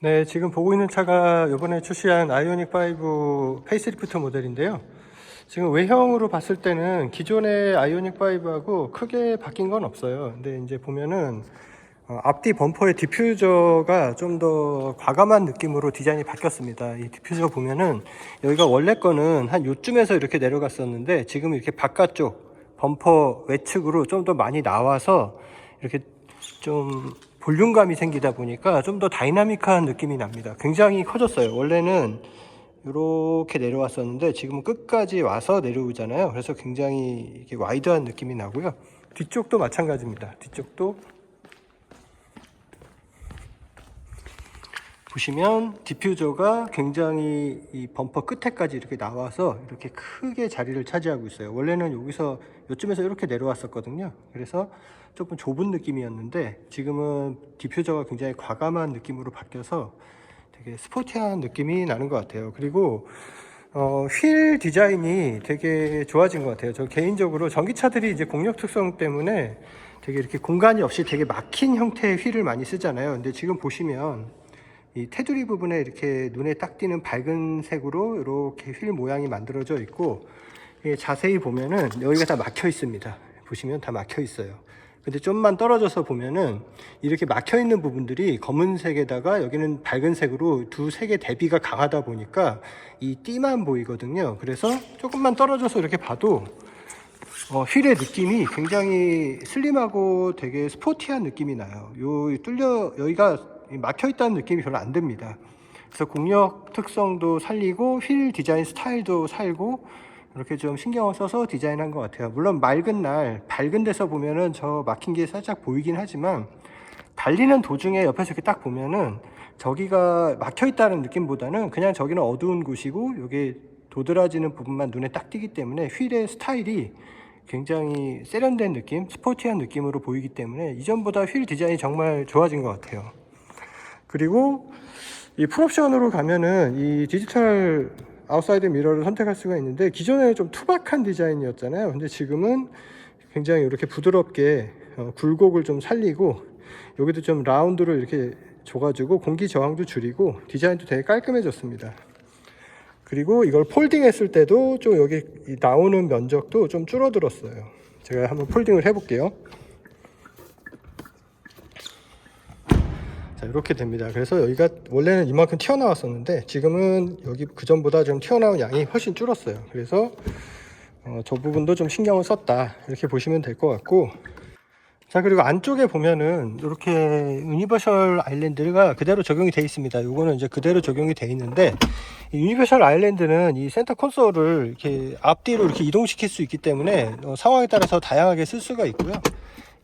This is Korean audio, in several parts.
네, 지금 보고 있는 차가 이번에 출시한 아이오닉 5 페이스리프트 모델인데요. 지금 외형으로 봤을 때는 기존의 아이오닉 5하고 크게 바뀐 건 없어요. 근데 이제 보면은 앞뒤 범퍼의 디퓨저가 좀 더 과감한 느낌으로 디자인이 바뀌었습니다. 이 디퓨저 보면은 여기가 원래 거는 한 요쯤에서 이렇게 내려갔었는데 지금 이렇게 바깥쪽 범퍼 외측으로 좀 더 많이 나와서 이렇게 좀 볼륨감이 생기다 보니까 좀 더 다이나믹한 느낌이 납니다. 굉장히 커졌어요. 원래는 이렇게 내려왔었는데 지금은 끝까지 와서 내려오잖아요. 그래서 굉장히 이렇게 와이드한 느낌이 나고요. 뒤쪽도 마찬가지입니다. 뒤쪽도 보시면 디퓨저가 굉장히 이 범퍼 끝에까지 이렇게 나와서 이렇게 크게 자리를 차지하고 있어요. 원래는 여기서 요쯤에서 이렇게 내려왔었거든요. 그래서 조금 좁은 느낌이었는데 지금은 디퓨저가 굉장히 과감한 느낌으로 바뀌어서 되게 스포티한 느낌이 나는 것 같아요. 그리고 휠 디자인이 되게 좋아진 것 같아요. 저 개인적으로 전기차들이 이제 공력 특성 때문에 되게 이렇게 공간이 없이 되게 막힌 형태의 휠을 많이 쓰잖아요. 근데 지금 보시면 이 테두리 부분에 이렇게 눈에 딱 띄는 밝은 색으로 이렇게 휠 모양이 만들어져 있고, 자세히 보면은 여기가 다 막혀 있습니다. 보시면 다 막혀 있어요. 근데 좀만 떨어져서 보면은 이렇게 막혀 있는 부분들이 검은색에다가 여기는 밝은 색으로 두 색의 대비가 강하다 보니까 이 띠만 보이거든요. 그래서 조금만 떨어져서 이렇게 봐도 휠의 느낌이 굉장히 슬림하고 되게 스포티한 느낌이 나요. 여기가 막혀 있다는 느낌이 별로 안 듭니다. 그래서 공력 특성도 살리고 휠 디자인 스타일도 살고 이렇게 좀 신경을 써서 디자인한 것 같아요. 물론 맑은 날 밝은 데서 보면은 저 막힌 게 살짝 보이긴 하지만 달리는 도중에 옆에서 이렇게 딱 보면은 저기가 막혀 있다는 느낌보다는 그냥 저기는 어두운 곳이고 여기 도드라지는 부분만 눈에 딱 띄기 때문에 휠의 스타일이 굉장히 세련된 느낌, 스포티한 느낌으로 보이기 때문에 이전보다 휠 디자인이 정말 좋아진 것 같아요. 그리고 이 풀옵션으로 가면은 이 디지털 아웃사이드 미러를 선택할 수가 있는데 기존에는 좀 투박한 디자인이었잖아요. 근데 지금은 굉장히 이렇게 부드럽게 굴곡을 좀 살리고 여기도 좀 라운드로 이렇게 줘가지고 공기 저항도 줄이고 디자인도 되게 깔끔해졌습니다. 그리고 이걸 폴딩 했을 때도 좀 여기 나오는 면적도 좀 줄어들었어요. 제가 한번 폴딩을 해볼게요. 자, 이렇게 됩니다. 그래서 여기가 원래는 이만큼 튀어나왔었는데 지금은 여기 그전보다 좀 튀어나온 양이 훨씬 줄었어요. 그래서 저 부분도 좀 신경을 썼다 이렇게 보시면 될 것 같고, 자, 그리고 안쪽에 보면은 이렇게 유니버셜 아일랜드가 그대로 적용이 되어 있습니다. 요거는 이제 그대로 적용이 되어 있는데 이 유니버셜 아일랜드는 이 센터 콘솔을 이렇게 앞뒤로 이렇게 이동시킬 수 있기 때문에 상황에 따라서 다양하게 쓸 수가 있고요.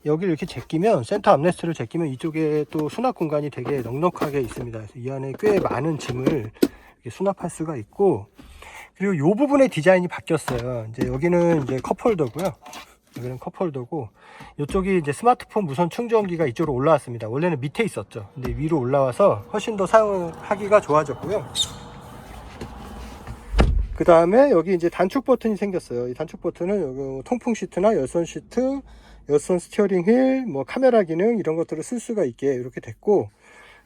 여기를 이렇게 제끼면 센터 암레스트를 제끼면 이쪽에 또 수납 공간이 되게 넉넉하게 있습니다. 그래서 이 안에 꽤 많은 짐을 수납할 수가 있고, 그리고 이 부분의 디자인이 바뀌었어요. 이제 여기는 이제 컵홀더고요. 여기는 컵홀더고 이쪽이 이제 스마트폰 무선 충전기가 이쪽으로 올라왔습니다. 원래는 밑에 있었죠. 근데 위로 올라와서 훨씬 더 사용하기가 좋아졌고요. 그 다음에 여기 이제 단축 버튼이 생겼어요. 이 단축 버튼은 여기 통풍 시트나 열선 시트, 열선 스티어링 휠, 뭐 카메라 기능 이런 것들을 쓸 수가 있게 이렇게 됐고,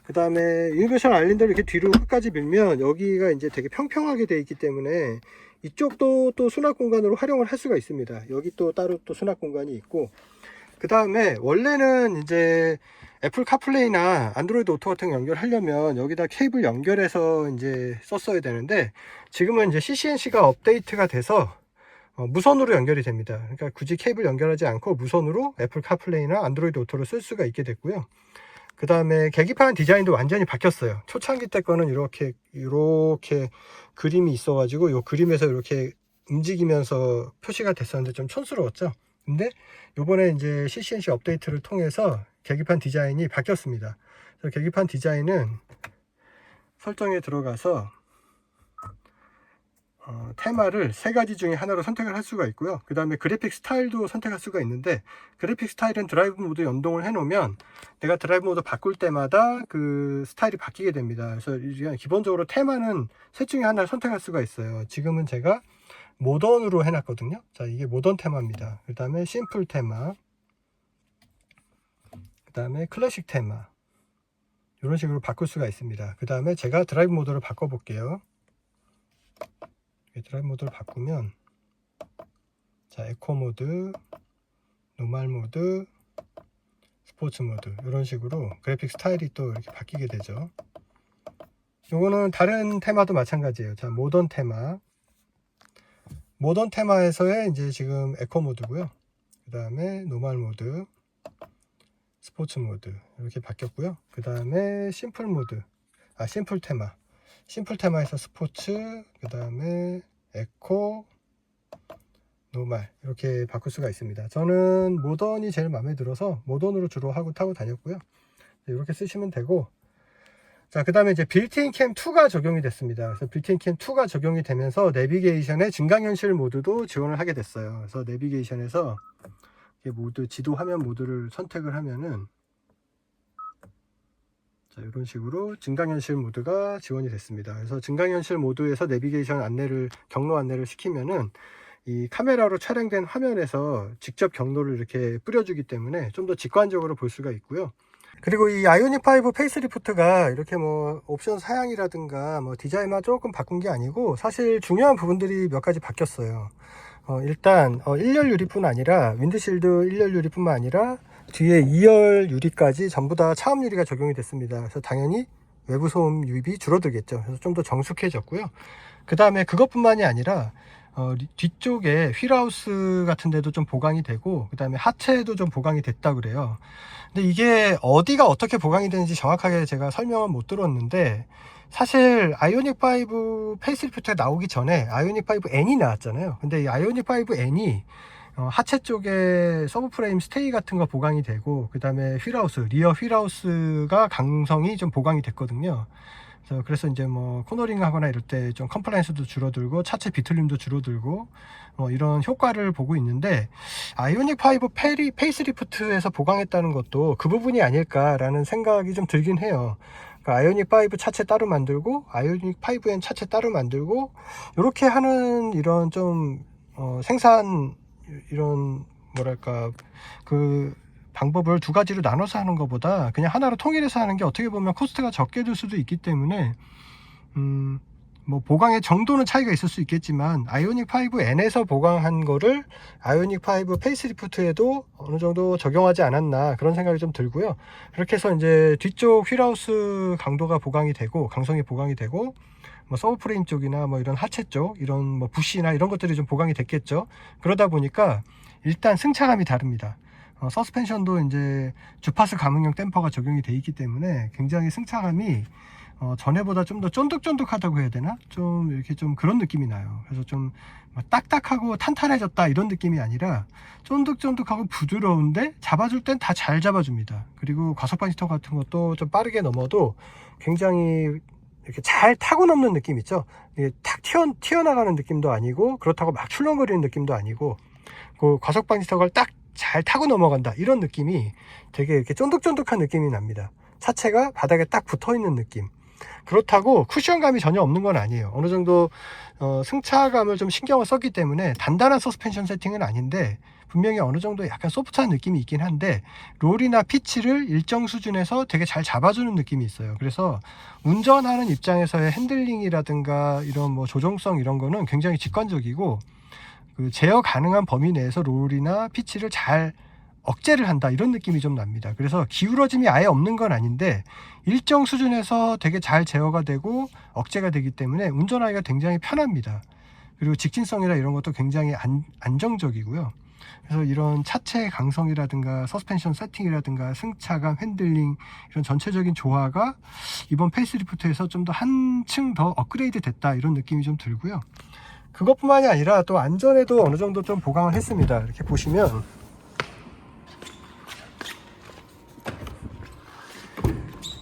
그 다음에 유니버셜 아일랜드를 이렇게 뒤로 끝까지 밀면 여기가 이제 되게 평평하게 되어 있기 때문에 이쪽도 또 수납 공간으로 활용을 할 수가 있습니다. 여기 또 따로 또 수납 공간이 있고, 그 다음에 원래는 이제 애플 카플레이나 안드로이드 오토 같은 거 연결하려면 여기다 케이블 연결해서 이제 썼어야 되는데 지금은 이제 CCNC가 업데이트가 돼서 무선으로 연결이 됩니다. 그러니까 굳이 케이블 연결하지 않고 무선으로 애플 카플레이나 안드로이드 오토를 쓸 수가 있게 됐고요. 그 다음에 계기판 디자인도 완전히 바뀌었어요. 초창기 때 거는 이렇게 그림이 있어가지고 이 그림에서 이렇게 움직이면서 표시가 됐었는데 좀 촌스러웠죠. 근데 요번에 이제 CCNC 업데이트를 통해서 계기판 디자인이 바뀌었습니다. 그래서 계기판 디자인은 설정에 들어가서 테마를 세 가지 중에 하나로 선택을 할 수가 있고요. 그 다음에 그래픽 스타일도 선택할 수가 있는데 그래픽 스타일은 드라이브 모드 연동을 해 놓으면 내가 드라이브 모드 바꿀 때마다 그 스타일이 바뀌게 됩니다. 그래서 기본적으로 테마는 셋 중에 하나를 선택할 수가 있어요. 지금은 제가 모던으로 해놨거든요. 자, 이게 모던 테마입니다. 그 다음에 심플 테마, 그 다음에 클래식 테마, 이런 식으로 바꿀 수가 있습니다. 그 다음에 제가 드라이브 모드를 바꿔 볼게요. 드라이브 모드를 바꾸면, 자, 에코 모드, 노멀 모드, 스포츠 모드, 이런 식으로 그래픽 스타일이 또 이렇게 바뀌게 되죠. 요거는 다른 테마도 마찬가지예요. 자, 모던 테마에서의 이제 지금 에코 모드고요. 그 다음에 노멀 모드, 스포츠 모드 이렇게 바뀌었고요. 그 다음에 심플 모드, 심플 테마에서 스포츠, 그 다음에 에코, 노멀 이렇게 바꿀 수가 있습니다. 저는 모던이 제일 마음에 들어서 모던으로 주로 타고 다녔고요. 이렇게 쓰시면 되고, 자, 그 다음에 이제 빌트인 캠 2가 적용이 됐습니다. 그래서 빌트인 캠 2가 적용이 되면서 내비게이션에 증강현실 모드도 지원을 하게 됐어요. 그래서 내비게이션에서 모드, 지도 화면 모드를 선택을 하면은, 자, 이런 식으로 증강현실 모드가 지원이 됐습니다. 그래서 증강현실 모드에서 내비게이션 안내를, 경로 안내를 시키면은 이 카메라로 촬영된 화면에서 직접 경로를 이렇게 뿌려주기 때문에 좀 더 직관적으로 볼 수가 있고요. 그리고 이 아이오닉 5 페이스리프트가 이렇게 뭐 옵션 사양이라든가 뭐 디자인만 조금 바꾼 게 아니고, 사실 중요한 부분들이 몇 가지 바뀌었어요. 일단 1열 유리뿐 아니라, 윈드실드 1열 유리뿐만 아니라 뒤에 2열 유리까지 전부 다 차음 유리가 적용이 됐습니다. 그래서 당연히 외부 소음 유입이 줄어들겠죠. 그래서 좀 더 정숙해졌고요. 그 다음에 그것뿐만이 아니라 뒤쪽에 휠하우스 같은 데도 좀 보강이 되고, 그 다음에 하체도 좀 보강이 됐다 그래요. 근데 이게 어디가 어떻게 보강이 되는지 정확하게 제가 설명은 못 들었는데, 사실 아이오닉 5 페이스리프트가 나오기 전에 아이오닉 5 N이 나왔잖아요. 근데 이 아이오닉 5 N이 하체 쪽에 서브프레임 스테이 같은 거 보강이 되고, 그 다음에 리어 휠하우스가 강성이 좀 보강이 됐거든요. 그래서 이제 뭐 코너링 하거나 이럴 때 좀 컴플라이언스도 줄어들고 차체 비틀림도 줄어들고 이런 효과를 보고 있는데, 아이오닉 5 페이스리프트에서 보강했다는 것도 그 부분이 아닐까라는 생각이 좀 들긴 해요. 그러니까 아이오닉 5 차체 따로 만들고 아이오닉 5N 차체 따로 만들고 이렇게 하는 이런 좀 생산, 이런 뭐랄까, 그 방법을 두 가지로 나눠서 하는 것보다 그냥 하나로 통일해서 하는 게 어떻게 보면 코스트가 적게 들 수도 있기 때문에, 뭐 보강의 정도는 차이가 있을 수 있겠지만 아이오닉 5N에서 보강한 거를 아이오닉 5 페이스리프트에도 어느 정도 적용하지 않았나, 그런 생각이 좀 들고요. 그렇게 해서 이제 뒤쪽 휠하우스 강도가 보강이 되고, 강성이 보강이 되고, 뭐 서브프레임 쪽이나 뭐 이런 하체 쪽, 이런 뭐 부시나 이런 것들이 좀 보강이 됐겠죠. 그러다 보니까 일단 승차감이 다릅니다. 서스펜션도 이제 주파수 감응형 댐퍼가 적용이 되어 있기 때문에 굉장히 승차감이 전에보다 좀 더 쫀득쫀득하다고 해야 되나? 좀 이렇게 좀 그런 느낌이 나요. 그래서 좀 딱딱하고 탄탄해졌다 이런 느낌이 아니라 쫀득쫀득하고 부드러운데 잡아줄 땐 다 잘 잡아줍니다. 그리고 과속 방지턱 같은 것도 좀 빠르게 넘어도 굉장히 이렇게 잘 타고 넘는 느낌 있죠? 이게 탁 튀어나가는 느낌도 아니고, 그렇다고 막 출렁거리는 느낌도 아니고, 그 과속 방지턱을 딱 잘 타고 넘어간다 이런 느낌이 되게 이렇게 쫀득쫀득한 느낌이 납니다. 차체가 바닥에 딱 붙어 있는 느낌. 그렇다고 쿠션감이 전혀 없는 건 아니에요. 어느 정도 승차감을 좀 신경을 썼기 때문에 단단한 서스펜션 세팅은 아닌데, 분명히 어느 정도 약간 소프트한 느낌이 있긴 한데 롤이나 피치를 일정 수준에서 되게 잘 잡아주는 느낌이 있어요. 그래서 운전하는 입장에서의 핸들링이라든가 이런 뭐 조종성 이런 거는 굉장히 직관적이고, 그 제어 가능한 범위 내에서 롤이나 피치를 잘 억제를 한다 이런 느낌이 좀 납니다. 그래서 기울어짐이 아예 없는 건 아닌데 일정 수준에서 되게 잘 제어가 되고 억제가 되기 때문에 운전하기가 굉장히 편합니다. 그리고 직진성이나 이런 것도 굉장히 안정적이고요. 그래서 이런 차체 강성이라든가 서스펜션 세팅이라든가 승차감, 핸들링 이런 전체적인 조화가 이번 페이스리프트에서 좀 더 한층 더 업그레이드 됐다 이런 느낌이 좀 들고요. 그것뿐만이 아니라 또 안전에도 어느 정도 좀 보강을 했습니다. 이렇게 보시면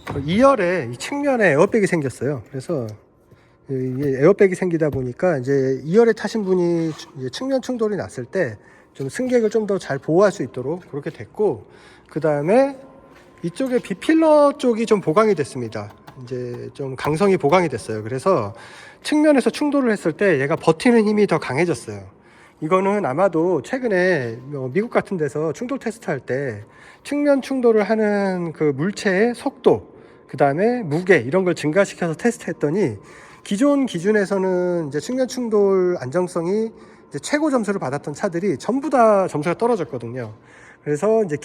2열에 이 측면에 에어백이 생겼어요. 그래서 이게 에어백이 생기다 보니까 이제 2열에 타신 분이 이제 측면 충돌이 났을 때 좀 승객을 좀 더 잘 보호할 수 있도록 그렇게 됐고, 그 다음에 이쪽에 B필러 쪽이 좀 보강이 됐습니다. 이제 좀 강성이 보강이 됐어요. 그래서 측면에서 충돌을 했을 때 얘가 버티는 힘이 더 강해졌어요. 이거는 아마도 최근에 미국 같은 데서 충돌 테스트 할 때 측면 충돌을 하는 그 물체의 속도, 그 다음에 무게 이런 걸 증가시켜서 테스트했더니 기존 기준에서는 이제 측면 충돌 안정성이 이제 최고 점수를 받았던 차들이 전부 다 점수가 떨어졌거든요. 그래서 이제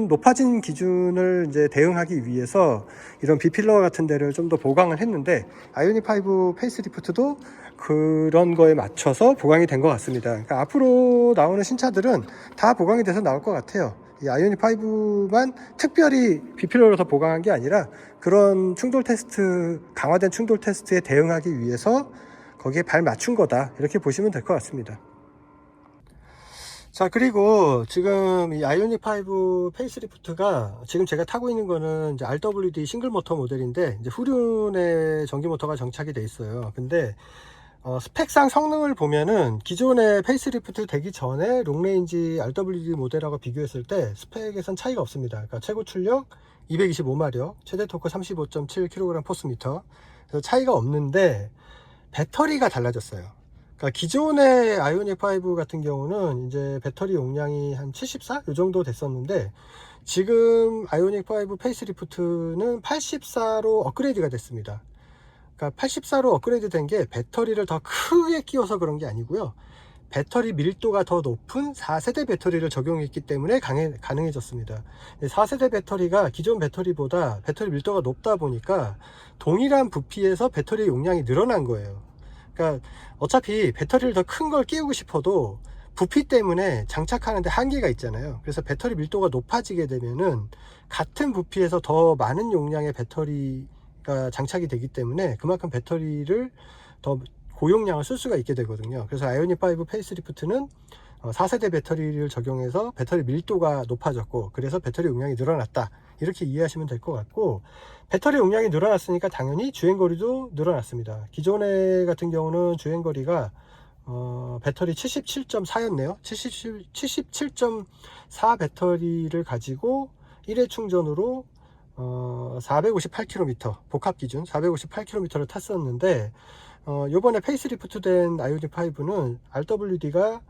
높아진 기준을 이제 대응하기 위해서 이런 B필러 같은 데를 좀 더 보강을 했는데, 아이오닉 5 페이스리프트도 그런 거에 맞춰서 보강이 된 것 같습니다. 그러니까 앞으로 나오는 신차들은 다 보강이 돼서 나올 것 같아요. 이 아이오닉 5만 특별히 B필러로 더 보강한 게 아니라 그런 충돌 테스트, 강화된 충돌 테스트에 대응하기 위해서 거기에 발 맞춘 거다, 이렇게 보시면 될 것 같습니다. 자, 그리고 지금 이 아이오닉 5 페이스리프트가 지금 제가 타고 있는 거는 이제 RWD 싱글 모터 모델인데, 이제 후륜의 전기 모터가 정착이 돼 있어요. 근데 스펙상 성능을 보면은 기존의 페이스리프트 되기 전에 롱레인지 RWD 모델하고 비교했을 때 스펙에선 차이가 없습니다. 그러니까 최고 출력 225마력, 최대 토크 35.7kg 포스미터. 그래서 차이가 없는데 배터리가 달라졌어요. 그러니까 기존의 아이오닉 5 같은 경우는 이제 배터리 용량이 한 74? 이 정도 됐었는데, 지금 아이오닉 5 페이스리프트는 84로 업그레이드가 됐습니다. 그러니까 84로 업그레이드 된 게 배터리를 더 크게 끼워서 그런 게 아니고요. 배터리 밀도가 더 높은 4세대 배터리를 적용했기 때문에 가능해졌습니다. 4세대 배터리가 기존 배터리보다 배터리 밀도가 높다 보니까 동일한 부피에서 배터리 용량이 늘어난 거예요. 그러니까 어차피 배터리를 더 큰 걸 끼우고 싶어도 부피 때문에 장착하는데 한계가 있잖아요. 그래서 배터리 밀도가 높아지게 되면은 같은 부피에서 더 많은 용량의 배터리가 장착이 되기 때문에 그만큼 배터리를 더 고용량을 쓸 수가 있게 되거든요. 그래서 아이오닉 5 페이스리프트는 4세대 배터리를 적용해서 배터리 밀도가 높아졌고, 그래서 배터리 용량이 늘어났다, 이렇게 이해하시면 될 것 같고, 배터리 용량이 늘어났으니까 당연히 주행거리도 늘어났습니다. 기존에 같은 경우는 주행거리가 배터리 77.4였네요 77.4 배터리를 가지고 1회 충전으로 458km, 복합 기준 458km를 탔었는데, 요번에 페이스리프트 된 아이오닉 5는 RWD가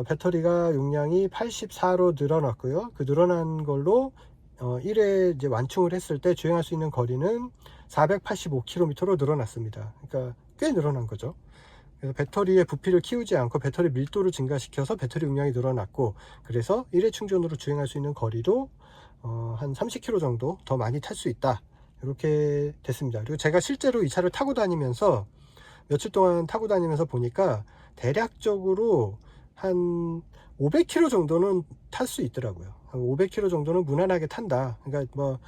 배터리가 용량이 84로 늘어났고요. 그 늘어난 걸로 1회 이제 완충을 했을 때 주행할 수 있는 거리는 485km로 늘어났습니다. 그러니까 꽤 늘어난 거죠. 그래서 배터리의 부피를 키우지 않고 배터리 밀도를 증가시켜서 배터리 용량이 늘어났고, 그래서 1회 충전으로 주행할 수 있는 거리도 한 30km 정도 더 많이 탈 수 있다, 이렇게 됐습니다. 그리고 제가 실제로 이 차를 타고 다니면서 며칠 동안 타고 다니면서 보니까 대략적으로 한 500km 정도는 탈 수 있더라고요. 500km 정도는 무난하게 탄다. 그러니까 뭐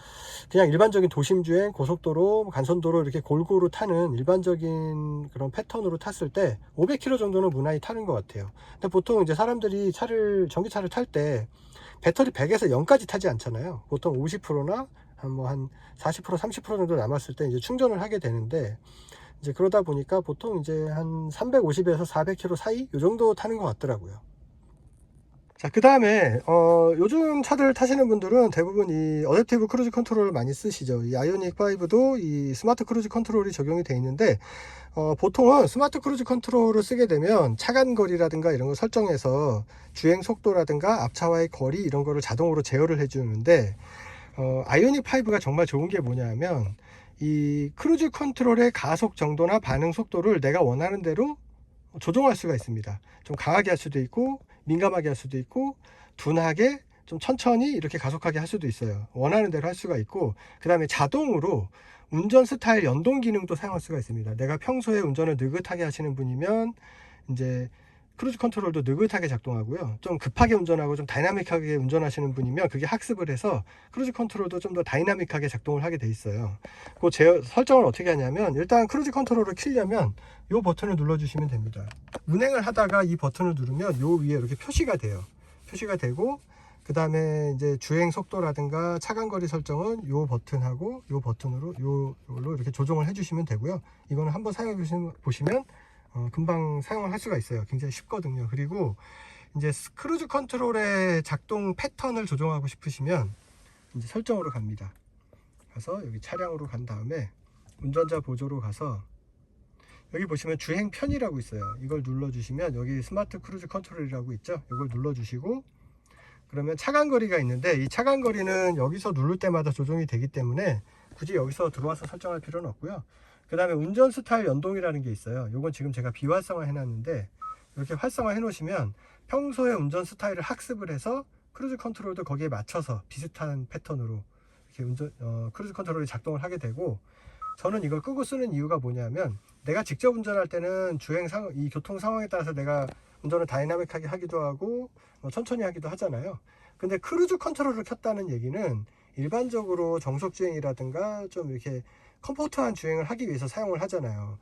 그냥 일반적인 도심주행, 고속도로, 간선도로 이렇게 골고루 타는 일반적인 그런 패턴으로 탔을 때 500km 정도는 무난히 타는 것 같아요. 근데 보통 이제 사람들이 전기차를 탈 때 배터리 100에서 0까지 타지 않잖아요. 보통 50%나 한 40%, 30% 정도 남았을 때 이제 충전을 하게 되는데, 이제 그러다 보니까 보통 이제 한 350에서 400km 사이 이 정도 타는 것 같더라고요. 자, 그 다음에 요즘 차들 타시는 분들은 대부분 이 어댑티브 크루즈 컨트롤을 많이 쓰시죠. 이 아이오닉 5도 이 스마트 크루즈 컨트롤이 적용이 되어 있는데, 보통은 스마트 크루즈 컨트롤을 쓰게 되면 차간거리라든가 이런 걸 설정해서 주행 속도라든가 앞차와의 거리 이런 거를 자동으로 제어를 해주는데, 아이오닉 5가 정말 좋은 게 뭐냐면 이 크루즈 컨트롤의 가속 정도나 반응 속도를 내가 원하는 대로 조정할 수가 있습니다. 좀 강하게 할 수도 있고 민감하게 할 수도 있고 둔하게 좀 천천히 이렇게 가속하게 할 수도 있어요. 원하는 대로 할 수가 있고, 그 다음에 자동으로 운전 스타일 연동 기능도 사용할 수가 있습니다. 내가 평소에 운전을 느긋하게 하시는 분이면 이제 크루즈 컨트롤도 느긋하게 작동하고요. 좀 급하게 운전하고 좀 다이나믹하게 운전하시는 분이면 그게 학습을 해서 크루즈 컨트롤도 좀 더 다이나믹하게 작동을 하게 돼 있어요. 그 설정을 어떻게 하냐면, 일단 크루즈 컨트롤을 켜려면 이 버튼을 눌러주시면 됩니다. 운행을 하다가 이 버튼을 누르면 요 위에 이렇게 표시가 돼요. 표시가 되고, 그 다음에 이제 주행 속도라든가 차간거리 설정은 요 버튼하고 요 버튼으로 요걸로 이렇게 조정을 해주시면 되고요. 이거는 한번 사용해 보시면 금방 사용을 할 수가 있어요. 굉장히 쉽거든요. 그리고 이제 크루즈 컨트롤의 작동 패턴을 조정하고 싶으시면 이제 설정으로 갑니다. 가서 여기 차량으로 간 다음에 운전자 보조로 가서 여기 보시면 주행 편이라고 있어요. 이걸 눌러주시면 여기 스마트 크루즈 컨트롤이라고 있죠. 이걸 눌러주시고, 그러면 차간거리가 있는데 이 차간거리는 여기서 누를 때마다 조정이 되기 때문에 굳이 여기서 들어와서 설정할 필요는 없고요. 그 다음에 운전 스타일 연동이라는 게 있어요. 요건 지금 제가 비활성화 해놨는데, 이렇게 활성화 해 놓으시면 평소에 운전 스타일을 학습을 해서 크루즈 컨트롤도 거기에 맞춰서 비슷한 패턴으로 이렇게 크루즈 컨트롤이 작동을 하게 되고, 저는 이걸 끄고 쓰는 이유가 뭐냐면, 내가 직접 운전할 때는 이 교통 상황에 따라서 내가 운전을 다이나믹하게 하기도 하고 천천히 하기도 하잖아요. 근데 크루즈 컨트롤을 켰다는 얘기는 일반적으로 정속 주행이라든가 좀 이렇게 컴포트한 주행을 하기 위해서 사용을 하잖아요.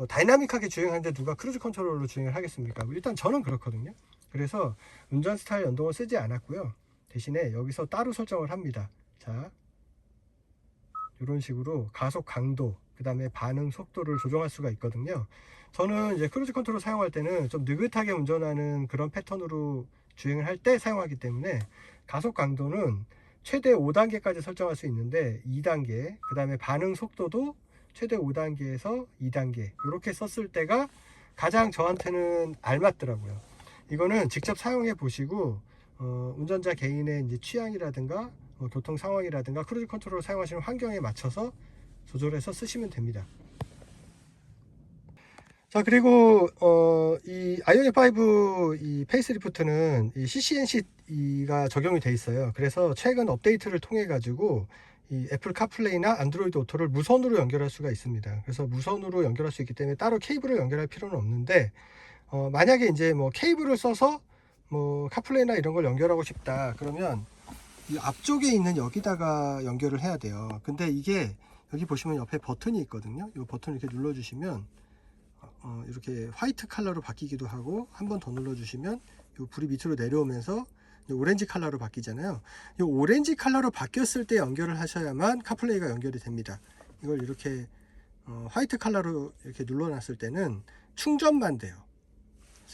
다이나믹하게 주행하는데 누가 크루즈 컨트롤로 주행을 하겠습니까? 일단 저는 그렇거든요. 그래서 운전 스타일 연동을 쓰지 않았고요. 대신에 여기서 따로 설정을 합니다. 자, 이런 식으로 가속 강도, 그 다음에 반응 속도를 조정할 수가 있거든요. 저는 이제 크루즈 컨트롤 사용할 때는 좀 느긋하게 운전하는 그런 패턴으로 주행을 할 때 사용하기 때문에, 가속 강도는 최대 5단계까지 설정할 수 있는데 2단계, 그 다음에 반응 속도도 최대 5단계에서 2단계 이렇게 썼을 때가 가장 저한테는 알맞더라고요. 이거는 직접 사용해 보시고 운전자 개인의 이제 취향이라든가 교통 상황이라든가 크루즈 컨트롤을 사용하시는 환경에 맞춰서 조절해서 쓰시면 됩니다. 자, 그리고 이 아이오닉 5 이 페이스리프트는 이 CCNC가 적용이 돼 있어요. 그래서 최근 업데이트를 통해 가지고 이 애플 카플레이나 안드로이드 오토를 무선으로 연결할 수가 있습니다. 그래서 무선으로 연결할 수 있기 때문에 따로 케이블을 연결할 필요는 없는데, 만약에 이제 뭐 케이블을 써서 뭐 카플레이나 이런 걸 연결하고 싶다 그러면 이 앞쪽에 있는 여기다가 연결을 해야 돼요. 근데 이게 여기 보시면 옆에 버튼이 있거든요. 이 버튼을 이렇게 눌러주시면 이렇게 화이트 컬러로 바뀌기도 하고, 한 번 더 눌러주시면 이 불이 밑으로 내려오면서 오렌지 컬러로 바뀌잖아요. 이 오렌지 컬러로 바뀌었을 때 연결을 하셔야만 카플레이가 연결이 됩니다. 이걸 이렇게 화이트 컬러로 이렇게 눌러놨을 때는 충전만 돼요.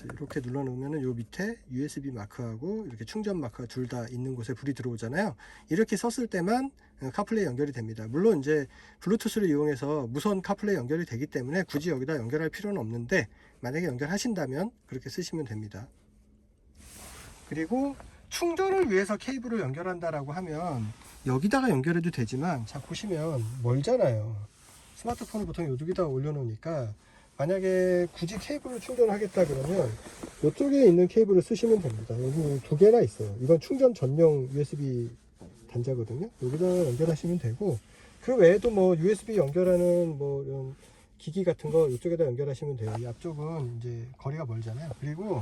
이렇게 눌러 놓으면 요 밑에 USB 마크하고 이렇게 충전 마크가 둘 다 있는 곳에 불이 들어오잖아요. 이렇게 썼을 때만 카플레이 연결이 됩니다. 물론 이제 블루투스를 이용해서 무선 카플레이 연결이 되기 때문에 굳이 여기다 연결할 필요는 없는데, 만약에 연결하신다면 그렇게 쓰시면 됩니다. 그리고 충전을 위해서 케이블을 연결한다라고 하면 여기다가 연결해도 되지만, 자 보시면 멀잖아요. 스마트폰을 보통 여기다 올려놓으니까, 만약에 굳이 케이블을 충전하겠다 그러면 이쪽에 있는 케이블을 쓰시면 됩니다. 여기 두 개나 있어요. 이건 충전 전용 USB 단자거든요. 여기다 연결하시면 되고, 그 외에도 뭐 USB 연결하는 뭐 이런 기기 같은 거 이쪽에다 연결하시면 돼요. 이 앞쪽은 이제 거리가 멀잖아요. 그리고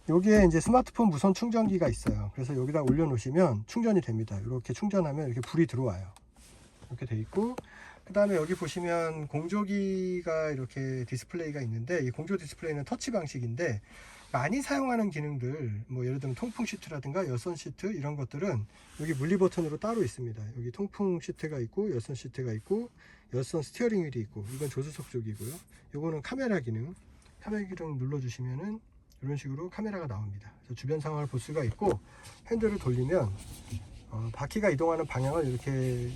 여기에 이제 스마트폰 무선 충전기가 있어요. 그래서 여기다 올려 놓으시면 충전이 됩니다. 이렇게 충전하면 이렇게 불이 들어와요. 이렇게 돼 있고, 그 다음에 여기 보시면 공조기가 이렇게 디스플레이가 있는데, 이 공조 디스플레이는 터치 방식인데, 많이 사용하는 기능들, 뭐 예를 들면 통풍 시트라든가 열선 시트 이런 것들은 여기 물리 버튼으로 따로 있습니다. 여기 통풍 시트가 있고 열선 시트가 있고 열선 스티어링 휠이 있고, 이건 조수석 쪽이고요. 요거는 카메라 기능 눌러주시면은 이런 식으로 카메라가 나옵니다. 주변 상황을 볼 수가 있고, 핸들을 돌리면 바퀴가 이동하는 방향을 이렇게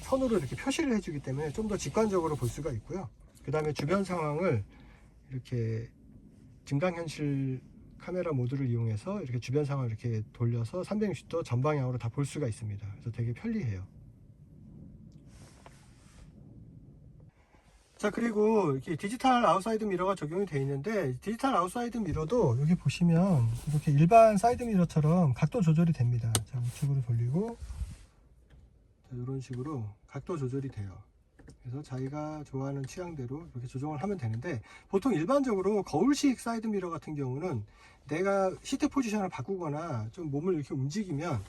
선으로 이렇게 표시를 해주기 때문에 좀 더 직관적으로 볼 수가 있고요. 그 다음에 주변 상황을 이렇게 증강현실 카메라 모드를 이용해서 이렇게 주변 상황을 이렇게 돌려서 360도 전방향으로 다 볼 수가 있습니다. 그래서 되게 편리해요. 자, 그리고 이렇게 디지털 아웃사이드 미러가 적용이 되어 있는데, 디지털 아웃사이드 미러도 여기 보시면 이렇게 일반 사이드 미러처럼 각도 조절이 됩니다. 자, 우측으로 돌리고 이런 식으로 각도 조절이 돼요. 그래서 자기가 좋아하는 취향대로 이렇게 조정을 하면 되는데, 보통 일반적으로 거울식 사이드 미러 같은 경우는 내가 시트 포지션을 바꾸거나 좀 몸을 이렇게 움직이면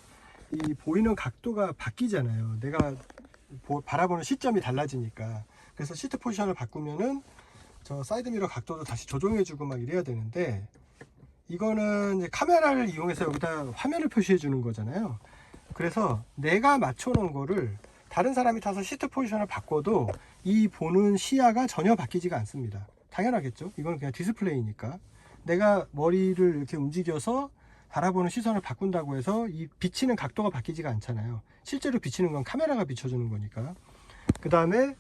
이 보이는 각도가 바뀌잖아요. 내가 바라보는 시점이 달라지니까. 그래서 시트 포지션을 바꾸면은 저 사이드 미러 각도도 다시 조정해주고 막 이래야 되는데, 이거는 이제 카메라를 이용해서 여기다 화면을 표시해 주는 거잖아요. 그래서 내가 맞춰 놓은 거를 다른 사람이 타서 시트 포지션을 바꿔도 이 보는 시야가 전혀 바뀌지가 않습니다. 당연하겠죠. 이건 그냥 디스플레이니까. 내가 머리를 이렇게 움직여서 바라보는 시선을 바꾼다고 해서 이 비치는 각도가 바뀌지가 않잖아요. 실제로 비치는 건 카메라가 비춰주는 거니까. 그 다음에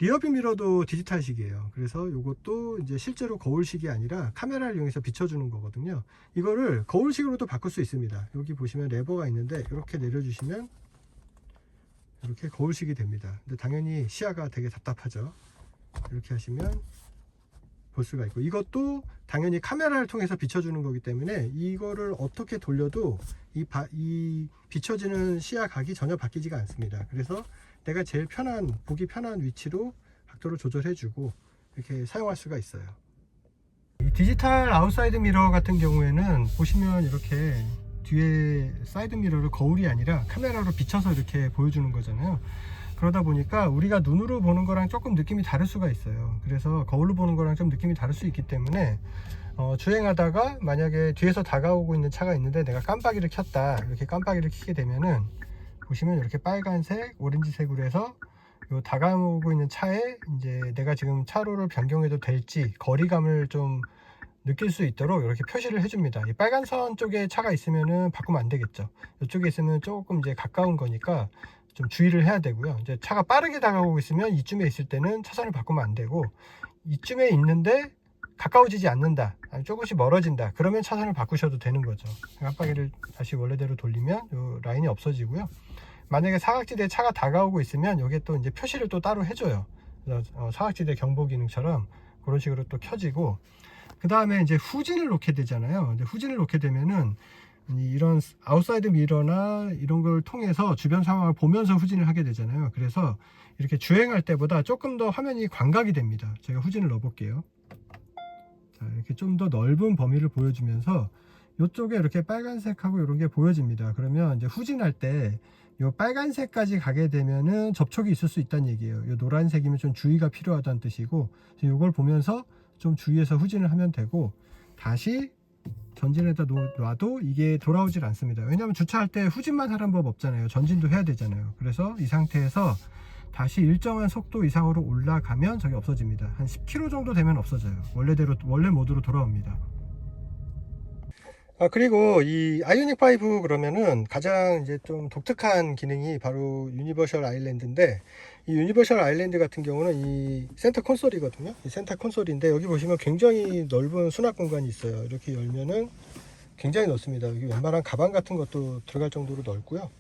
리어뷰 미러도 디지털식이에요. 그래서 이것도 이제 실제로 거울식이 아니라 카메라를 이용해서 비춰주는 거거든요. 이거를 거울식으로도 바꿀 수 있습니다. 여기 보시면 레버가 있는데 이렇게 내려주시면 이렇게 거울식이 됩니다. 근데 당연히 시야가 되게 답답하죠. 이렇게 하시면 볼 수가 있고, 이것도 당연히 카메라를 통해서 비춰주는 거기 때문에 이거를 어떻게 돌려도 이 비춰지는 시야 각이 전혀 바뀌지가 않습니다. 그래서 내가 제일 보기 편한 위치로 각도를 조절해 주고 이렇게 사용할 수가 있어요. 이 디지털 아웃사이드 미러 같은 경우에는 보시면 이렇게 뒤에 사이드 미러를 거울이 아니라 카메라로 비춰서 이렇게 보여주는 거잖아요. 그러다 보니까 우리가 눈으로 보는 거랑 조금 느낌이 다를 수가 있어요. 그래서 거울로 보는 거랑 좀 느낌이 다를 수 있기 때문에 주행하다가 만약에 뒤에서 다가오고 있는 차가 있는데 내가 깜빡이를 켰다, 이렇게 깜빡이를 켜게 되면은 보시면 이렇게 빨간색, 오렌지색으로 해서 요 다가오고 있는 차에 이제 내가 지금 차로를 변경해도 될지 거리감을 좀 느낄 수 있도록 이렇게 표시를 해줍니다. 이 빨간 선 쪽에 차가 있으면은 바꾸면 안 되겠죠. 이쪽에 있으면 조금 이제 가까운 거니까 좀 주의를 해야 되고요. 이제 차가 빠르게 다가오고 있으면 이쯤에 있을 때는 차선을 바꾸면 안 되고, 이쯤에 있는데 가까워지지 않는다, 아니 조금씩 멀어진다, 그러면 차선을 바꾸셔도 되는 거죠. 깜빡이를 다시 원래대로 돌리면 이 라인이 없어지고요. 만약에 사각지대에 차가 다가오고 있으면 여기에 또 이제 표시를 또 따로 해줘요. 그래서 사각지대 경보 기능처럼 그런 식으로 또 켜지고, 그 다음에 이제 후진을 놓게 되잖아요. 근데 후진을 놓게 되면은 이런 아웃사이드 미러나 이런 걸 통해서 주변 상황을 보면서 후진을 하게 되잖아요. 그래서 이렇게 주행할 때보다 조금 더 화면이 광각이 됩니다. 제가 후진을 넣어 볼게요. 자, 이렇게 좀 더 넓은 범위를 보여주면서 이쪽에 이렇게 빨간색하고 이런 게 보여집니다. 그러면 이제 후진할 때 이 빨간색까지 가게 되면은 접촉이 있을 수 있다는 얘기예요. 이 노란색이면 좀 주의가 필요하다는 뜻이고, 이걸 보면서 좀 주의해서 후진을 하면 되고, 다시 전진에다 놔도 이게 돌아오질 않습니다. 왜냐하면 주차할 때 후진만 하라는 법 없잖아요. 전진도 해야 되잖아요. 그래서 이 상태에서 다시 일정한 속도 이상으로 올라가면 저게 없어집니다. 한 10km 정도 되면 없어져요. 원래 모드로 돌아옵니다. 그리고 이 아이오닉 5 그러면은 가장 이제 좀 독특한 기능이 바로 유니버셜 아일랜드인데, 이 유니버셜 아일랜드 같은 경우는 이 센터 콘솔이거든요. 이 센터 콘솔인데 여기 보시면 굉장히 넓은 수납 공간이 있어요. 이렇게 열면은 굉장히 넓습니다. 여기 웬만한 가방 같은 것도 들어갈 정도로 넓고요.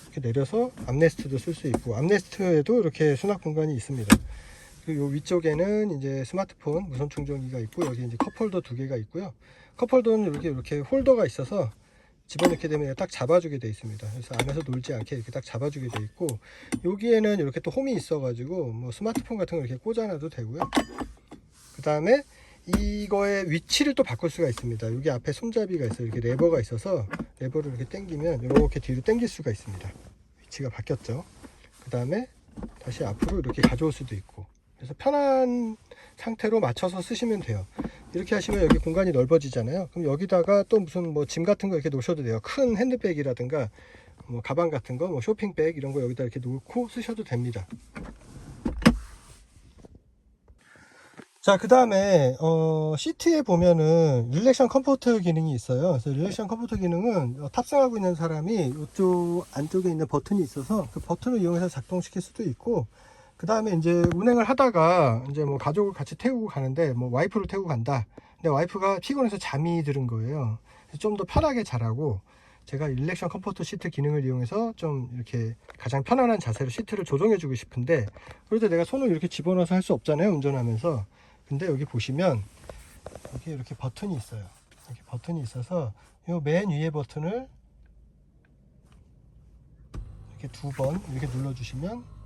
이렇게 내려서 암레스트도 쓸 수 있고, 암레스트에도 이렇게 수납 공간이 있습니다. 그리고 요 위쪽에는 이제 스마트폰 무선 충전기가 있고, 여기 이제 컵홀더 2개가 있고요. 컵홀더는 이렇게 홀더가 있어서 집어넣게 되면 딱 잡아주게 되어 있습니다. 그래서 안에서 놀지 않게 이렇게 딱 잡아주게 되어 있고, 여기에는 이렇게 또 홈이 있어가지고 뭐 스마트폰 같은 거 이렇게 꽂아놔도 되고요. 그 다음에 이거의 위치를 또 바꿀 수가 있습니다. 여기 앞에 손잡이가 있어요. 이렇게 레버가 있어서 레버를 이렇게 당기면 이렇게 뒤로 당길 수가 있습니다. 위치가 바뀌었죠. 그 다음에 다시 앞으로 이렇게 가져올 수도 있고, 그래서 편한 상태로 맞춰서 쓰시면 돼요. 이렇게 하시면 여기 공간이 넓어지잖아요. 그럼 여기다가 또 무슨 뭐 짐 같은 거 이렇게 놓으셔도 돼요. 큰 핸드백이라든가 뭐 가방 같은 거, 뭐 쇼핑백 이런 거 여기다 이렇게 놓고 쓰셔도 됩니다. 자, 그 다음에 시트에 보면은 릴렉션 컴포트 기능이 있어요. 그래서 릴렉션 컴포트 기능은 탑승하고 있는 사람이 이쪽 안쪽에 있는 버튼이 있어서 그 버튼을 이용해서 작동시킬 수도 있고, 그 다음에 이제 운행을 하다가 이제 뭐 가족을 같이 태우고 가는데 뭐 와이프를 태우고 간다. 근데 와이프가 피곤해서 잠이 들은 거예요. 좀 더 편하게 자라고 제가 릴렉션 컴포트 시트 기능을 이용해서 좀 이렇게 가장 편안한 자세로 시트를 조정해 주고 싶은데, 그래도 내가 손을 이렇게 집어넣어서 할 수 없잖아요, 운전하면서. 근데 여기 보시면 여기 이렇게 버튼이 있어요. 이렇게 버튼이 있어서 이 맨 위에 버튼을 이렇게 2번 이렇게 눌러주시면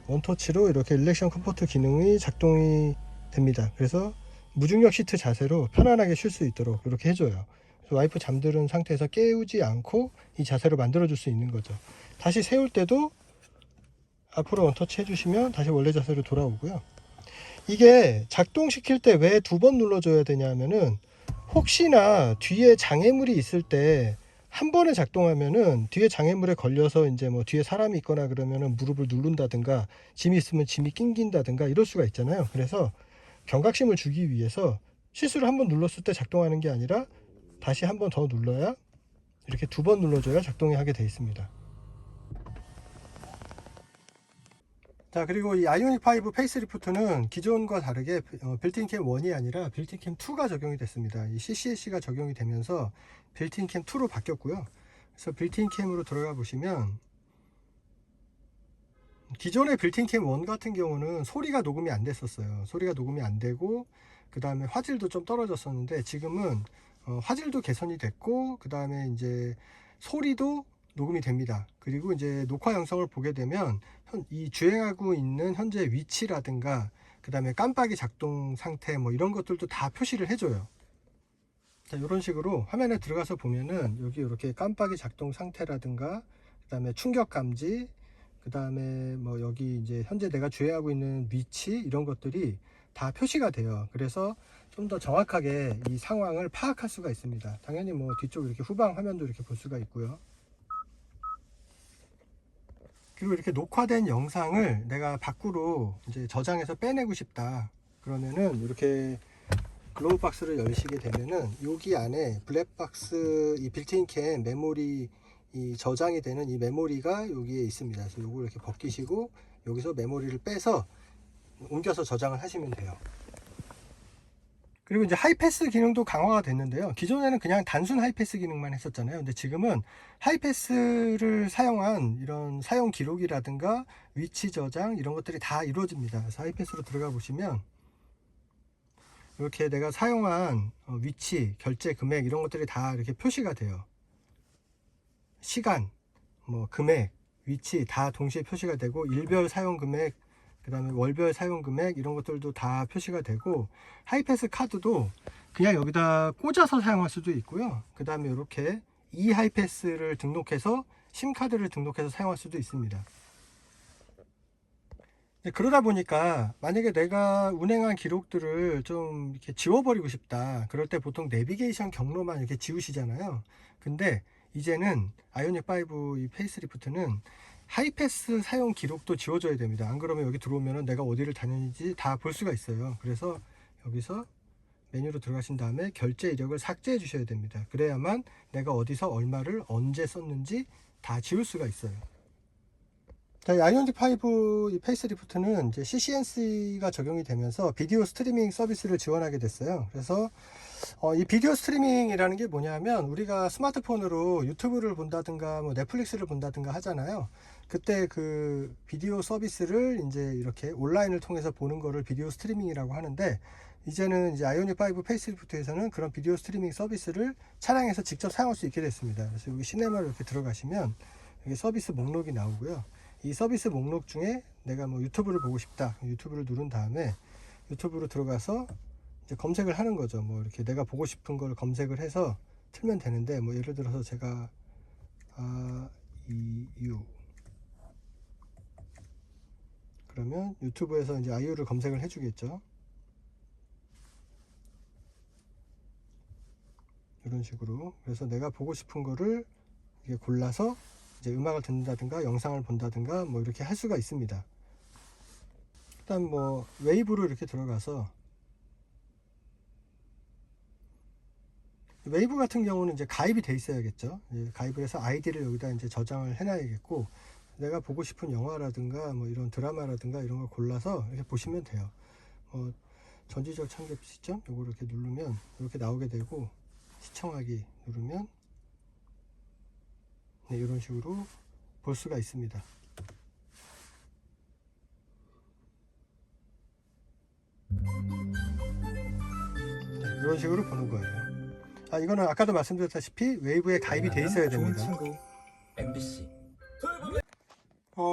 원터치로 이렇게 릴렉션 컴포트 기능이 작동이 됩니다. 그래서 무중력 시트 자세로 편안하게 쉴 수 있도록 이렇게 해줘요. 그래서 와이프 잠드는 상태에서 깨우지 않고 이 자세로 만들어 줄 수 있는 거죠. 다시 세울 때도 앞으로 원터치 해주시면 다시 원래 자세로 돌아오고요. 이게 작동시킬 때 왜 2번 눌러줘야 되냐면은, 혹시나 뒤에 장애물이 있을 때 한 번에 작동하면은 뒤에 장애물에 걸려서 이제 뭐 뒤에 사람이 있거나 그러면은 무릎을 누른다든가 짐이 있으면 짐이 낑긴다든가 이럴 수가 있잖아요. 그래서 경각심을 주기 위해서 실수로 한 번 눌렀을 때 작동하는 게 아니라 다시 한 번 더 눌러야, 이렇게 2번 눌러줘야 작동이 하게 되어 있습니다. 자, 그리고 이 아이오닉 5 페이스리프트는 기존과 다르게 빌트인 캠 1이 아니라 빌트인 캠 2가 적용이 됐습니다. 이 CCS가 적용이 되면서 빌트인 캠 2로 바뀌었고요. 그래서 빌트인 캠으로 들어가 보시면 기존의 빌트인 캠 1 같은 경우는 소리가 녹음이 안 됐었어요. 소리가 녹음이 안 되고 그 다음에 화질도 좀 떨어졌었는데, 지금은 화질도 개선이 됐고 그 다음에 이제 소리도 녹음이 됩니다. 그리고 이제 녹화 영상을 보게 되면 이 주행하고 있는 현재 위치라든가 그 다음에 깜빡이 작동 상태 뭐 이런 것들도 다 표시를 해줘요. 자, 이런 식으로 화면에 들어가서 보면은 여기 이렇게 깜빡이 작동 상태라든가 그 다음에 충격 감지, 그 다음에 뭐 여기 이제 현재 내가 주행하고 있는 위치 이런 것들이 다 표시가 돼요. 그래서 좀 더 정확하게 이 상황을 파악할 수가 있습니다. 당연히 뭐 뒤쪽 이렇게 후방 화면도 이렇게 볼 수가 있고요. 그리고 이렇게 녹화된 영상을 내가 밖으로 이제 저장해서 빼내고 싶다 그러면은 이렇게 글로우 박스를 열시게 되면은 여기 안에 블랙박스 이 빌트인 캠 메모리 이 저장이 되는 이 메모리가 여기에 있습니다. 그래서 요걸 이렇게 벗기시고 여기서 메모리를 빼서 옮겨서 저장을 하시면 돼요. 그리고 이제 하이패스 기능도 강화가 됐는데요. 기존에는 그냥 단순 하이패스 기능만 했었잖아요. 근데 지금은 하이패스를 사용한 이런 사용 기록이라든가 위치 저장 이런 것들이 다 이루어집니다. 그래서 하이패스로 들어가 보시면 이렇게 내가 사용한 위치, 결제 금액 이런 것들이 다 이렇게 표시가 돼요. 시간, 뭐 금액, 위치 다 동시에 표시가 되고 일별 사용 금액, 그 다음에 월별 사용 금액 이런 것들도 다 표시가 되고, 하이패스 카드도 그냥 여기다 꽂아서 사용할 수도 있고요. 그 다음에 이렇게 이 하이패스를 등록해서 심카드를 등록해서 사용할 수도 있습니다. 그러다 보니까 만약에 내가 운행한 기록들을 좀 이렇게 지워버리고 싶다 그럴 때 보통 내비게이션 경로만 이렇게 지우시잖아요. 근데 이제는 아이오닉 5 이 페이스리프트는 하이패스 사용 기록도 지워줘야 됩니다. 안 그러면 여기 들어오면 내가 어디를 다녔는지 다 볼 수가 있어요. 그래서 여기서 메뉴로 들어가신 다음에 결제 이력을 삭제해 주셔야 됩니다. 그래야만 내가 어디서 얼마를 언제 썼는지 다 지울 수가 있어요. 자, 이 아이오닉 5 이 페이스리프트는 이제 CCNC가 적용이 되면서 비디오 스트리밍 서비스를 지원하게 됐어요. 그래서 이 비디오 스트리밍이라는 게 뭐냐면, 우리가 스마트폰으로 유튜브를 본다든가 뭐 넷플릭스를 본다든가 하잖아요. 그때 그 비디오 서비스를 이제 이렇게 온라인을 통해서 보는 거를 비디오 스트리밍이라고 하는데, 이제는 이제 아이오닉 5 페이스리프트에서는 그런 비디오 스트리밍 서비스를 차량에서 직접 사용할 수 있게 됐습니다. 그래서 여기 시네마를 이렇게 들어가시면 여기 서비스 목록이 나오고요. 이 서비스 목록 중에 내가 뭐 유튜브를 보고 싶다, 유튜브를 누른 다음에 유튜브로 들어가서 이제 검색을 하는 거죠. 뭐 이렇게 내가 보고 싶은 걸 검색을 해서 틀면 되는데, 뭐 예를 들어서 제가 아이유 그러면 유튜브에서 이제 아이유를 검색을 해주겠죠. 이런 식으로. 그래서 내가 보고 싶은 거를 이렇게 골라서 이제 음악을 듣는다든가 영상을 본다든가 뭐 이렇게 할 수가 있습니다. 일단 뭐 웨이브로 이렇게 들어가서, 웨이브 같은 경우는 이제 가입이 돼 있어야겠죠. 가입을 해서 아이디를 여기다 이제 저장을 해놔야겠고, 내가 보고 싶은 영화라든가 뭐 이런 드라마라든가 이런 걸 골라서 이렇게 보시면 돼요. 전지적 참여 시점 요거 이렇게 누르면 이렇게 나오게 되고, 시청하기 누르면 네, 이런 식으로 볼 수가 있습니다. 네, 이런 식으로 보는 거예요. 이거는 아까도 말씀드렸다시피 웨이브에 가입이 돼 있어야 됩니다. 친구 MBC.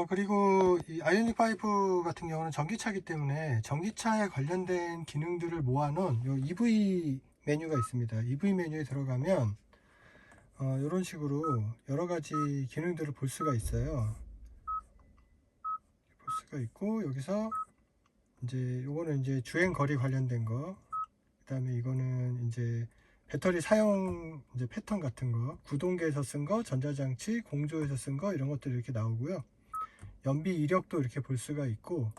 그리고 이 아이오닉 5 같은 경우는 전기차이기 때문에 전기차에 관련된 기능들을 모아놓은 요 EV 메뉴가 있습니다. EV 메뉴에 들어가면 이런 식으로 여러 가지 기능들을 볼 수가 있어요. 볼 수가 있고, 여기서 이제 요거는 이제 주행 거리 관련된 거, 그 다음에 이거는 이제 배터리 사용 이제 패턴 같은 거, 구동계에서 쓴 거, 전자장치, 공조에서 쓴 거 이런 것들이 이렇게 나오고요. 연비 이력도 이렇게 볼 수가 있고,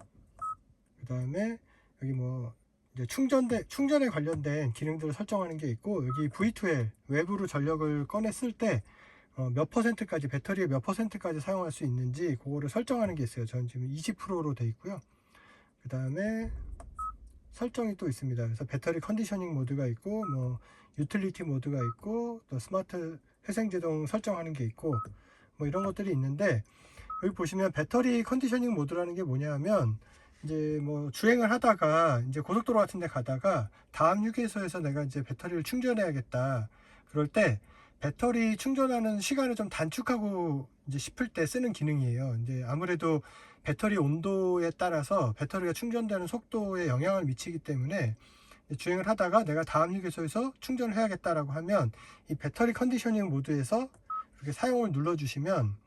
그 다음에 여기 뭐 이제 충전에 관련된 기능들을 설정하는 게 있고, 여기 V2L 외부로 전력을 꺼냈을 때 몇 퍼센트까지, 배터리의 몇 퍼센트까지 사용할 수 있는지 그거를 설정하는 게 있어요. 저는 지금 20%로 돼 있고요. 그 다음에 설정이 또 있습니다. 그래서 배터리 컨디셔닝 모드가 있고, 뭐 유틸리티 모드가 있고, 또 스마트 회생제동 설정하는 게 있고, 뭐 이런 것들이 있는데, 여기 보시면 배터리 컨디셔닝 모드라는 게 뭐냐 하면 이제 뭐 주행을 하다가 이제 고속도로 같은 데 가다가 다음 휴게소에서 내가 이제 배터리를 충전해야겠다. 그럴 때 배터리 충전하는 시간을 좀 단축하고 이제 싶을 때 쓰는 기능이에요. 이제 아무래도 배터리 온도에 따라서 배터리가 충전되는 속도에 영향을 미치기 때문에 주행을 하다가 내가 다음 휴게소에서 충전을 해야겠다라고 하면 이 배터리 컨디셔닝 모드에서 이렇게 사용을 눌러주시면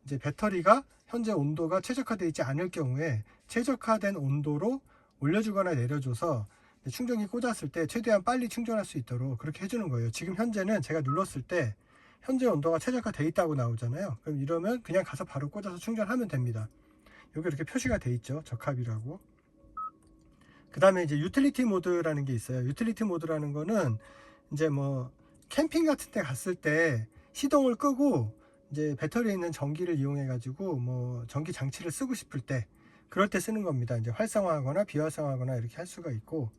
이제 배터리가 현재 온도가 최적화되어 있지 않을 경우에 최적화된 온도로 올려주거나 내려줘서 충전기 꽂았을 때 최대한 빨리 충전할 수 있도록 그렇게 해주는 거예요. 지금 현재는 제가 눌렀을 때 현재 온도가 최적화되어 있다고 나오잖아요. 그럼 이러면 그냥 가서 바로 꽂아서 충전하면 됩니다. 여기 이렇게 표시가 되어 있죠. 적합이라고. 그 다음에 이제 유틸리티 모드라는 게 있어요. 유틸리티 모드라는 거는 이제 뭐 캠핑 같은 데 갔을 때 시동을 끄고 이제 배터리에 있는 전기를 이용해 가지고 뭐 전기 장치를 쓰고 싶을 때 그럴 때 쓰는 겁니다. 이제 활성화하거나 비활성화하거나 이렇게 할 수가 있고,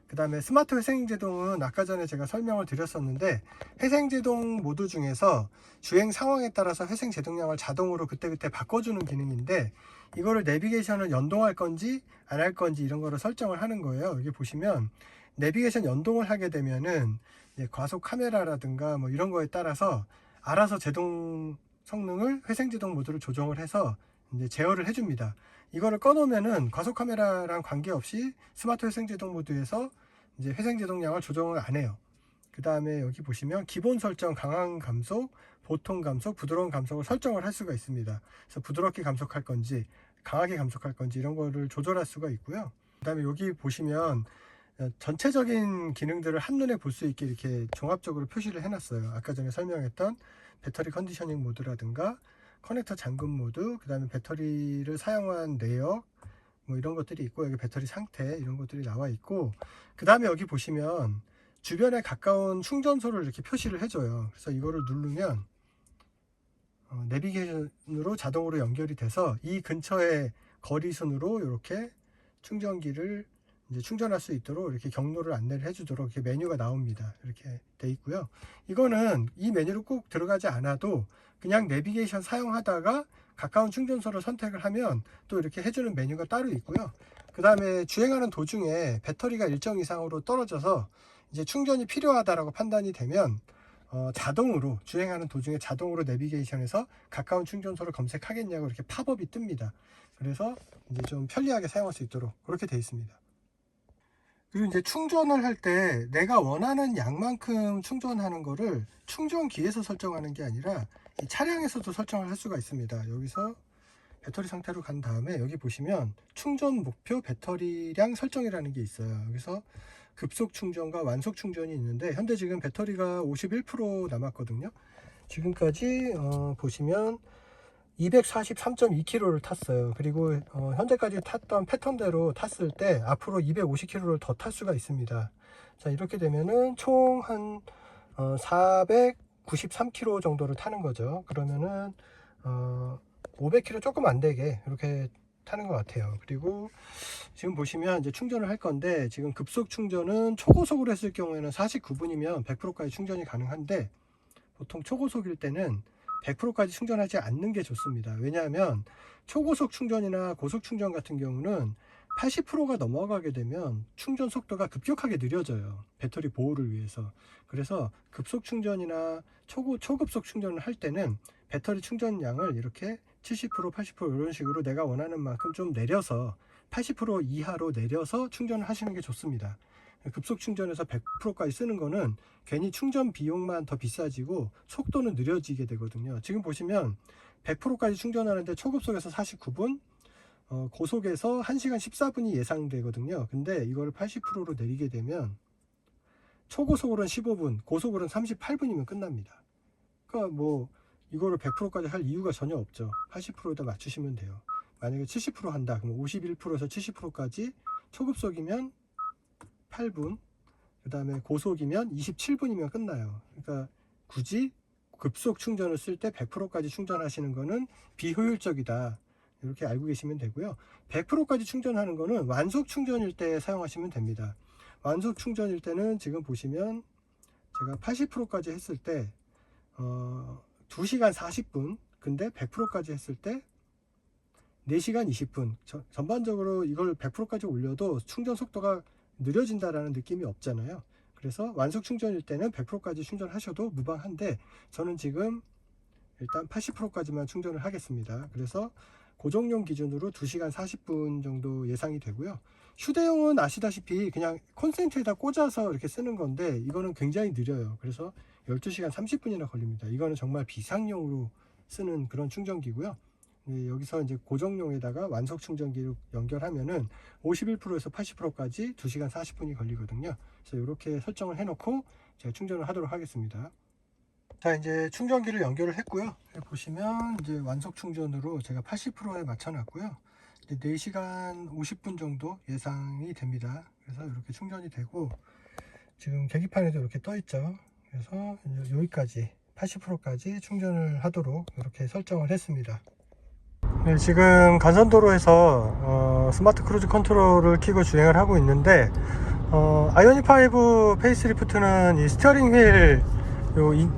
그 다음에 스마트 회생제동은 아까 전에 제가 설명을 드렸었는데 회생제동 모드 중에서 주행 상황에 따라서 회생제동량을 자동으로 그때그때 바꿔주는 기능인데 이거를 내비게이션을 연동할 건지 안 할 건지 이런 거를 설정을 하는 거예요. 여기 보시면 내비게이션 연동을 하게 되면은 이제 과속 카메라라든가 뭐 이런 거에 따라서 알아서 제동 성능을 회생제동 모드를 조정을 해서 이제 제어를 해줍니다. 이거를 꺼놓으면은 과속 카메라랑 관계없이 스마트 회생제동 모드에서 이제 회생제동량을 조정을 안 해요. 그 다음에 여기 보시면 기본 설정, 강한 감속, 보통 감속, 부드러운 감속을 설정을 할 수가 있습니다. 그래서 부드럽게 감속할 건지 강하게 감속할 건지 이런 거를 조절할 수가 있고요. 그 다음에 여기 보시면 전체적인 기능들을 한눈에 볼 수 있게 이렇게 종합적으로 표시를 해놨어요. 아까 전에 설명했던 배터리 컨디셔닝 모드라든가 커넥터 잠금 모드, 그 다음에 배터리를 사용한 내역 뭐 이런 것들이 있고, 여기 배터리 상태 이런 것들이 나와 있고, 그 다음에 여기 보시면 주변에 가까운 충전소를 이렇게 표시를 해줘요. 그래서 이거를 누르면 내비게이션으로 자동으로 연결이 돼서 이 근처에 거리순으로 이렇게 충전기를 이제 충전할 수 있도록 이렇게 경로를 안내를 해주도록 이렇게 메뉴가 나옵니다. 이렇게 돼 있고요. 이거는 이 메뉴로 꼭 들어가지 않아도 그냥 내비게이션 사용하다가 가까운 충전소를 선택을 하면 또 이렇게 해주는 메뉴가 따로 있고요. 그 다음에 주행하는 도중에 배터리가 일정 이상으로 떨어져서 이제 충전이 필요하다라고 판단이 되면 자동으로 주행하는 도중에 자동으로 내비게이션에서 가까운 충전소를 검색하겠냐고 이렇게 팝업이 뜹니다. 그래서 이제 좀 편리하게 사용할 수 있도록 그렇게 되어 있습니다. 그리고 이제 충전을 할 때 내가 원하는 양만큼 충전하는 거를 충전기에서 설정하는 게 아니라 이 차량에서도 설정을 할 수가 있습니다. 여기서 배터리 상태로 간 다음에 여기 보시면 충전 목표 배터리량 설정이라는 게 있어요. 여기서 급속 충전과 완속 충전이 있는데 현재 지금 배터리가 51% 남았거든요. 지금까지 보시면 243.2km를 탔어요. 그리고 현재까지 탔던 패턴대로 탔을 때 앞으로 250km를 더 탈 수가 있습니다. 자, 이렇게 되면은 총 한 493km 정도를 타는 거죠. 그러면은 500km 조금 안 되게 이렇게 타는 것 같아요. 그리고 지금 보시면 이제 충전을 할 건데 지금 급속 충전은 초고속으로 했을 경우에는 49분이면 100%까지 충전이 가능한데 보통 초고속일 때는 100%까지 충전하지 않는 게 좋습니다. 왜냐하면 초고속 충전이나 고속 충전 같은 경우는 80%가 넘어가게 되면 충전 속도가 급격하게 느려져요. 배터리 보호를 위해서. 그래서 급속 충전이나 초급속 충전을 할 때는 배터리 충전량을 이렇게 70%, 80% 이런 식으로 내가 원하는 만큼 좀 내려서 80% 이하로 내려서 충전을 하시는 게 좋습니다. 급속 충전에서 100%까지 쓰는 거는 괜히 충전 비용만 더 비싸지고 속도는 느려지게 되거든요. 지금 보시면 100%까지 충전하는데 초급속에서 49분, 고속에서 1시간 14분이 예상되거든요. 근데 이걸 80%로 내리게 되면 초고속으로는 15분, 고속으로는 38분이면 끝납니다. 그러니까 뭐 이거를 100%까지 할 이유가 전혀 없죠. 80%에다 맞추시면 돼요. 만약에 70% 한다 그러면 51%에서 70%까지 초급속이면 8분, 그 다음에 고속이면 27분이면 끝나요. 그러니까 굳이 급속 충전을 쓸 때 100%까지 충전하시는 거는 비효율적이다, 이렇게 알고 계시면 되고요. 100%까지 충전하는 거는 완속 충전일 때 사용하시면 됩니다. 완속 충전일 때는 지금 보시면 제가 80%까지 했을 때 2시간 40분, 근데 100%까지 했을 때 4시간 20분. 전반적으로 이걸 100%까지 올려도 충전 속도가 느려진다라는 느낌이 없잖아요. 그래서 완속 충전일 때는 100%까지 충전하셔도 무방한데, 저는 지금 일단 80%까지만 충전을 하겠습니다. 그래서 고정용 기준으로 2시간 40분 정도 예상이 되고요. 휴대용은 아시다시피 그냥 콘센트에다 꽂아서 이렇게 쓰는 건데, 이거는 굉장히 느려요. 그래서 12시간 30분이나 걸립니다. 이거는 정말 비상용으로 쓰는 그런 충전기고요. 여기서 이제 고정용에다가 완속 충전기를 연결하면은 51%에서 80%까지 2시간 40분이 걸리거든요. 그래서 이렇게 설정을 해놓고 제가 충전을 하도록 하겠습니다. 자, 이제 충전기를 연결을 했고요. 보시면 이제 완속 충전으로 제가 80%에 맞춰 놨고요. 이제 4시간 50분 정도 예상이 됩니다. 그래서 이렇게 충전이 되고, 지금 계기판에도 이렇게 떠 있죠. 그래서 이제 여기까지 80%까지 충전을 하도록 이렇게 설정을 했습니다. 네, 지금 간선도로에서 스마트 크루즈 컨트롤을 켜고 주행을 하고 있는데, 아이오닉5 페이스리프트는 이 스티어링 휠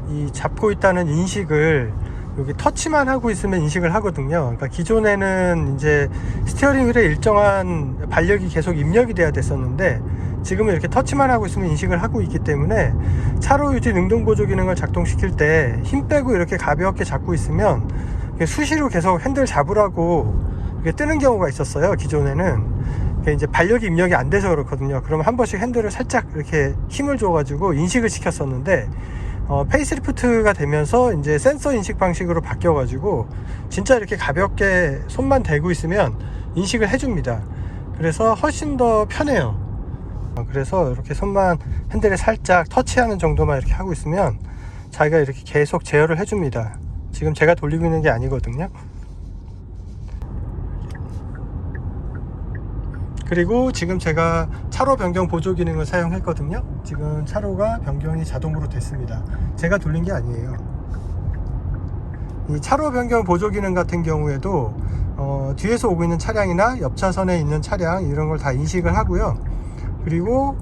이 잡고 있다는 인식을 여기 터치만 하고 있으면 인식을 하거든요. 그러니까 기존에는 이제 스티어링 휠에 일정한 반력이 계속 입력이 돼야 됐었는데, 지금은 이렇게 터치만 하고 있으면 인식을 하고 있기 때문에 차로 유지 능동 보조 기능을 작동시킬 때 힘 빼고 이렇게 가볍게 잡고 있으면 수시로 계속 핸들 잡으라고 뜨는 경우가 있었어요. 기존에는 이제 반력이 입력이 안 돼서 그렇거든요. 그러면 한 번씩 핸들을 살짝 이렇게 힘을 줘가지고 인식을 시켰었는데, 페이스리프트가 되면서 이제 센서 인식 방식으로 바뀌어가지고 진짜 이렇게 가볍게 손만 대고 있으면 인식을 해줍니다. 그래서 훨씬 더 편해요. 그래서 이렇게 손만 핸들에 살짝 터치하는 정도만 이렇게 하고 있으면 자기가 이렇게 계속 제어를 해줍니다. 지금 제가 돌리고 있는 게 아니거든요. 그리고 지금 제가 차로 변경 보조 기능을 사용했거든요. 지금 차로가 변경이 자동으로 됐습니다. 제가 돌린 게 아니에요. 이 차로 변경 보조 기능 같은 경우에도 뒤에서 오고 있는 차량이나 옆 차선에 있는 차량 이런 걸 다 인식을 하고요. 그리고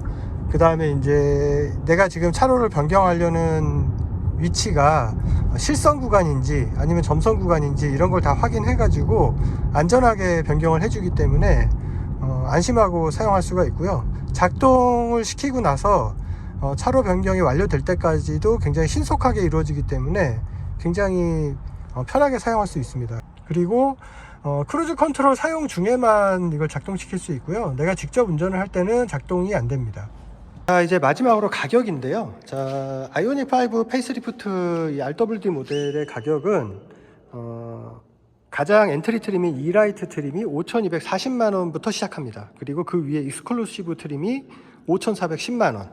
그 다음에 이제 내가 지금 차로를 변경하려는 위치가 실선 구간인지 아니면 점선 구간인지 이런 걸 다 확인해 가지고 안전하게 변경을 해주기 때문에 안심하고 사용할 수가 있고요. 작동을 시키고 나서 차로 변경이 완료될 때까지도 굉장히 신속하게 이루어지기 때문에 굉장히 편하게 사용할 수 있습니다. 그리고 크루즈 컨트롤 사용 중에만 이걸 작동시킬 수 있고요. 내가 직접 운전을 할 때는 작동이 안 됩니다. 자, 이제 마지막으로 가격인데요. 자, 아이오닉5 페이스리프트 이 RWD 모델의 가격은 가장 엔트리 트림인 이라이트 트림이 5,240만원부터 시작합니다. 그리고 그 위에 익스클루시브 트림이 5,410만원,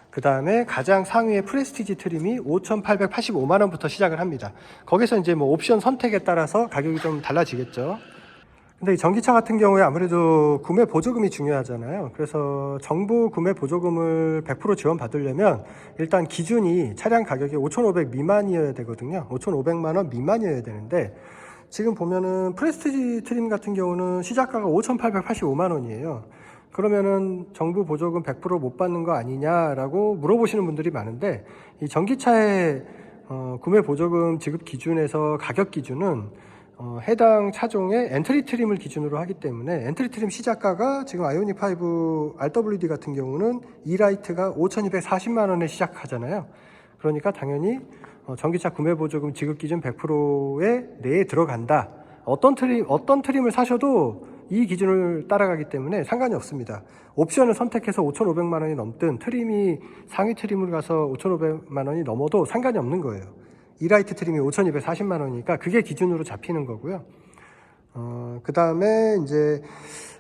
그 다음에 가장 상위의 프레스티지 트림이 5,885만원부터 시작을 합니다. 거기서 이제 뭐 옵션 선택에 따라서 가격이 좀 달라지겠죠. 근데 이 전기차 같은 경우에 아무래도 구매 보조금이 중요하잖아요. 그래서 정부 구매 보조금을 100% 지원받으려면 일단 기준이 차량 가격이 5,500 미만이어야 되거든요. 5,500만원 미만이어야 되는데, 지금 보면은 프레스티지 트림 같은 경우는 시작가가 5,885만원이에요. 그러면은 정부 보조금 100% 못 받는 거 아니냐라고 물어보시는 분들이 많은데, 이 전기차의 구매 보조금 지급 기준에서 가격 기준은 해당 차종의 엔트리 트림을 기준으로 하기 때문에, 엔트리 트림 시작가가 지금 아이오닉5 RWD 같은 경우는 이라이트가 5,240만원에 시작하잖아요. 그러니까 당연히 전기차 구매 보조금 지급 기준 100%에 내에 들어간다. 어떤 트림을 사셔도 이 기준을 따라가기 때문에 상관이 없습니다. 옵션을 선택해서 5,500만 원이 넘든 트림이 상위 트림을 가서 5,500만 원이 넘어도 상관이 없는 거예요. 이라이트 트림이 5,240만 원이니까 그게 기준으로 잡히는 거고요. 그 다음에 이제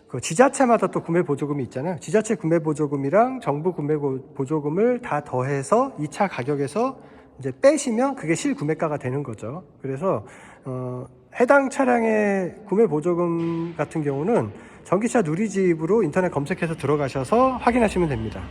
그 지자체마다 또 구매 보조금이 있잖아요. 지자체 구매 보조금이랑 정부 구매 보조금을 다 더해서 이 차 가격에서 이제 빼시면 그게 실구매가가 되는 거죠. 그래서 해당 차량의 구매 보조금 같은 경우는 전기차 누리집으로 인터넷 검색해서 들어가셔서 확인하시면 됩니다.